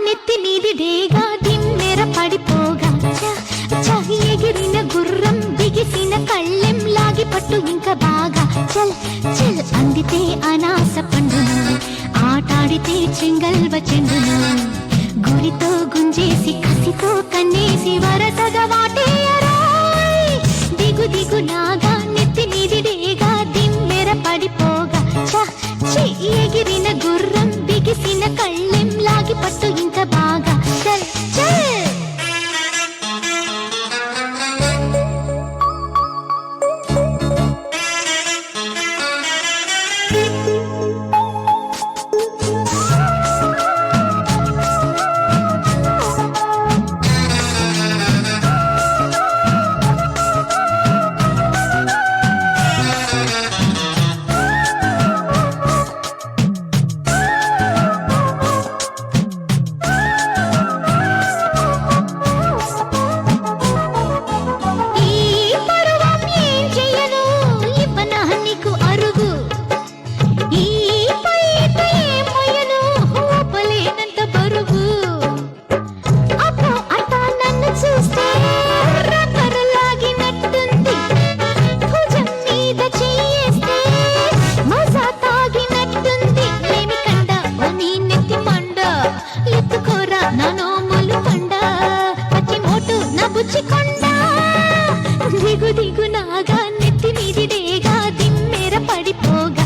నెత్తి మీది డేగా దిమ్మెర పడిపోగా ఎగిరిన గుర్రం బిగిసిన కళ్ళెం లాగి పట్టు ఇంకా బాగా చల్ చల్ అందితే అనాస పండును ఆటాడితే చెంగల్వ చెండును గురితో గుంజేసి కసితో కన్నేసి వరసగా వాటేయరాయ్ దిగు దిగు నాగా నెత్తి మీది డేగా దిమ్మెర పడిపోగా ఎగిరిన గుర్రం బిగిసిన కళ్ళెం లాగి పట్టు ఇంకా బాగా చల్ చల్ దిగు దిగు నాగా నెత్తి మీది డేగా దిమ్మెర పడిపోగా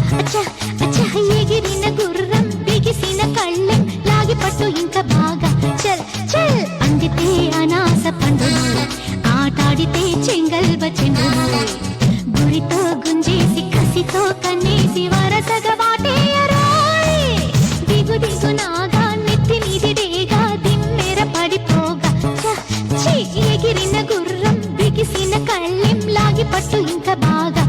ఎగిరిన గుర్రం బిగిసిన కళ్ళెం లాగి పట్టు ఇంకా బాగా చల్ చల్ అందితే అనాస పండును ఆటాడితే చెంగల్వ చెండును గురితో గుంజేసి కసితో కన్నేసి వరసగా వాటేయరాయ్ దిగు దిగు నాగా నెత్తి మీది డేగా దిమ్మెర పడిపోగా ఎగిరిన గుర్రం బిగిసిన కళ్ళెం లాగి పట్టు ఇంకా బాగా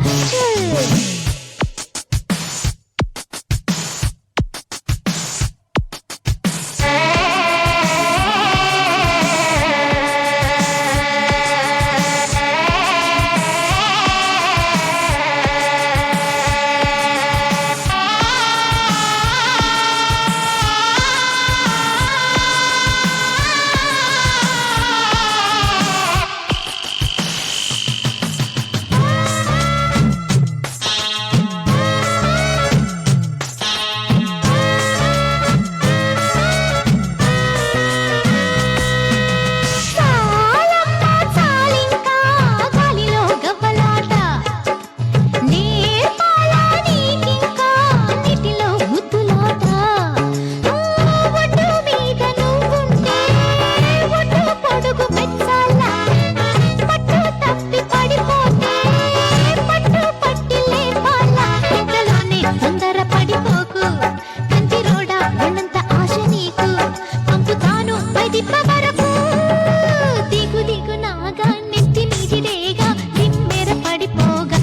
దిగు దిగు నాగా నెత్తి మీది డేగా దిమ్మెర పడిపోగా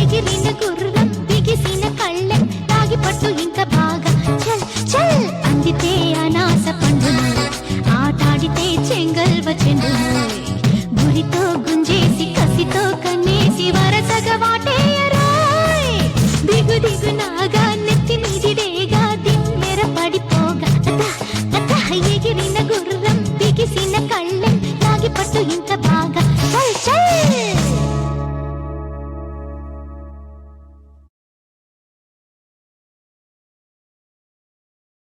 ఎగిరిన గుర్రం బిగిసిన కళ్ళెం లాగి పట్టు ఇంకా బాగా చల్ చల్ అందితే అనాస పండును ఆటాడితే చెంగల్వ చెండును గురితో గుంజేసి కసితో కన్నేసి వరసగా వాటేయరాయ్ దిగు దిగు నాగా నెత్తి మీది డేగా దిమ్మెర పడిపోగా ఎగిరిన గుర్రం బిగిసిన కళ్ళెం లాగి పట్టు ఇంకా బాగా చల్ చల్